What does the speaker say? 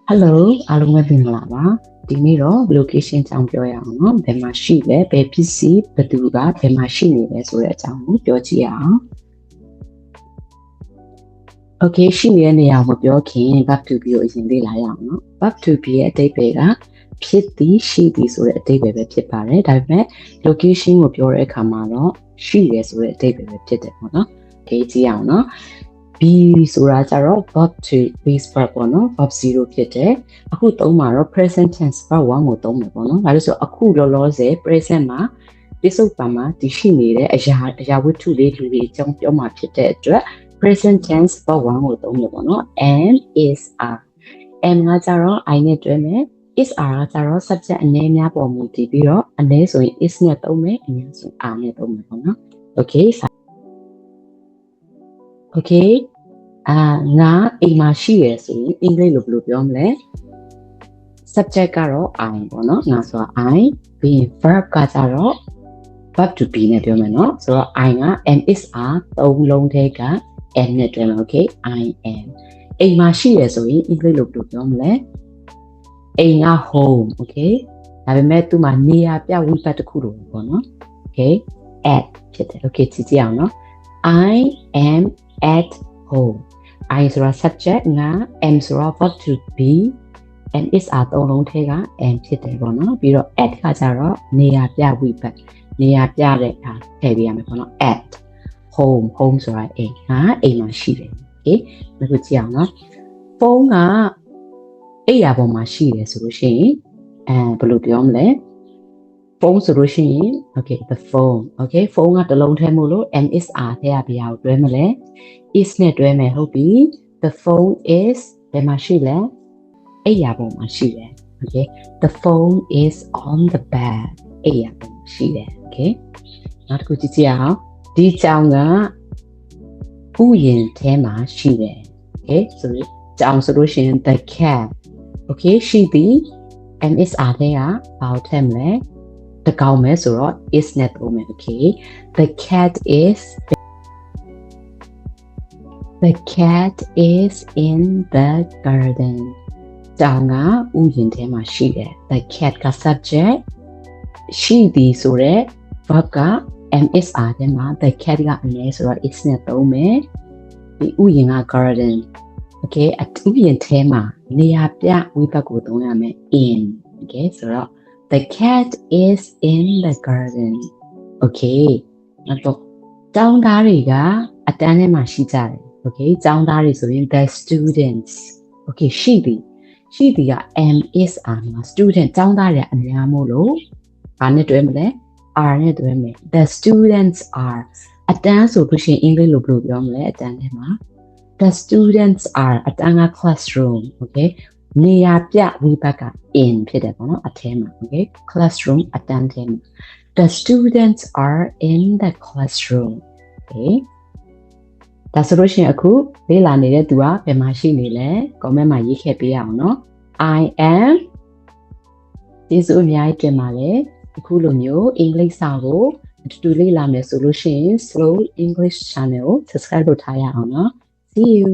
Hello အားလုံးပဲပြင်လာပါဒီနေ့တော့ location အကြောင်းပြောရအောင်เนาะဘယ်မှာရှိလဲဘယ်ပစ္စည်းဘယ်သူကဘယ်မှာရှိနေလဲဆိုတဲ့အကြောင်းကိုပြောကြည့်ရအောင် Okay ရှိနေတဲ့နေရာကိုပြောခင် verb to be ကိုအရင်လေ့လာရအောင်เนาะ verb to be ရဲ့အဓိပ္ပာယ်ကဖြစ်သည်ရှိသည်ဆိုတဲ့အဓိပ္ပာယ်ပဲဖြစ်ပါတယ်ဒါပေမဲ့ location ကိုပြောတဲ့အခါမှာတော့ရှိတယ်ဆိုတဲ့အဓိပ္ပာယ်ပဲဖြစ်တယ်ပေါ့နော် Okay ကြည့်အောင်เนาะbe ဆိုတာကျတော့ verb to base verb ပေါ့နော် verb 0ဖြစ်တယ်အခုသုံးမှာတော့ present tense verb 1ကိုသုံးမယ်ပေါ့နော်ဒါလို့ဆိုအခုလောလောဆယ် present မှာပြစ္ဆုတ်ပံမှာတည်ရှိနေတဲ့အရာဝတ္ထုလေးလူတွေအကြောင်းပြောမှာဖြစ်တဲ့အတွက် present tense verb 1ကိုသုံးမယ်ပေါ့နော် am is are am ကကျတော့ I နဲ့တွဲမယ် is are ကကျတော့ subject အနေများပေါ်မူတည်ပြီးတော့အနေဆိုရင် is နဲ့သုံးမယ်အများဆို are နဲ့သုံးမယ်ပေါ့နော် okay Okay ငါအိမ်မှာရှိရယ်ဆိုရင်အင်္ဂလိပ်လိုဘယ်လိုပြောမလဲ subject ကတော့ I ပေါ့နော်ငါဆိုတာ I ပြီးရင် verb ကကြတော့ verb to be နဲ့ပြောမယ်နော်ဆိုတော့ I က am is are သုံးလုံးထဲက am နဲ့တွဲမယ် Okay I am အိမ်မှာရှိရယ်ဆိုရင်အင်္ဂလိပ်လိုဘယ်လိုပြောမလဲအိမ်က home Okay ဒါပေမဲ့သူ့မှာနေရာပြဝိပတ်တစ်ခုလိုပေါ့နော် Okay at ဖြစ်တယ် Okay ကြည့်ကြည့်အောင်နော် I am at home I ဆိုတာ subject ငါ am ဆိုတာ verb to be and is are သုံးလုံးထဲက am ဖြစ်တယ်ပေါ့နော်ပြီးတော့ at ကကြတော့နေရာပြဝိပတ်နေရာပြတဲ့အခါထည့်ပေးရမယ်ပေါ့နော် at home ဆိုတာအိမ်ငါအိမ်မှာရှိတယ် okay အခုကြည့်အောင်နော်ဖုန်းကအိမ်ရာပေါ်မှာရှိတယ်ဆိုလို့ရှိရင်ဘယ်လိုပြောမလဲဖုန်းဆိုလို့ရှိရင် okay the phone okay ဖုန်းကတစ်လုံးထဲမို့လို့ am is are ထဲကဘယ်ဟာကိုတွဲမလဲ is နဲ့တွဲမယ်ဟုတ်ပြီ the phone is ဘယ်မှာရှိလဲအိမ်ရာပေါ်မှာရှိတယ် okay the phone is on the bed အိမ်ရာပေါ်မှာရှိတယ် okay နောက်တစ်ခုကြည့်ကြည့်အောင်ဒီကြောင်ကဥယျာဉ်ထဲမှာရှိတယ် okay ဆိုပြီးကြောင်ဆိုလို့ရှိရင် the cat okay ရှိပြီ am is are ထဲကဘာကိုထည့်မလဲတကောင်မဲဆိုတော့ is နဲ့သုံးမယ် okay the cat is in the garden တောင်ကဥယျာဉ်ထဲမှာရှိတယ် the cat က subject ရှိသည်ဆိုတဲ့ verb က am is are ထဲမှာ the cat ကအနည်းဆိုတော့ is နဲ့သုံးမယ်ဒီဥယျာဉ်က garden okay ဥယျာဉ်ထဲမှာနေရာပြဝိပတ်ကိုသုံးရမယ် in okay ဆိုတော့The cat is in the garden. Okay. နောက်တော့ကျောင်းသားတွေကအတန်းထဲမှာရှိကြတယ် Okay. ကျောင်းသားတွေဆိုရင် the students. Okay. ရှိသည်က am is are မှာ student ကျောင်းသားတွေအများမို့လို့ဘာနဲ့တွဲမလဲ are နဲ့တွဲမယ် The students are အတန်းဆိုလို့ရှိရင်အင်္ဂလိပ်လိုဘယ်လိုပြောမလဲအတန်းထဲမှာ The students are အတန်းက classroom. Okay. နေရာပြဝိပတ်က in ဖြစ်တယ်ပေါ့နော်အထဲမှာ okay classroom အတန်းထဲမှာ the students are in the classroom okay ဒါဆိုလို့ရှိရင်အခုလေ့လာနေတဲ့သူကဘယ်မှာရှိနေလဲ comment မှာရေးခဲ့ပေးရအောင်နော် I am ကျေးဇူးအများကြီးတင်ပါတယ်အခုလိုမျိုးအင်္ဂလိပ်စာကိုအတူတူလေ့လာမယ်ဆိုလို့ရှိရင် Slow English Channel ကို subscribe လုပ်ထားရအောင်နော် see you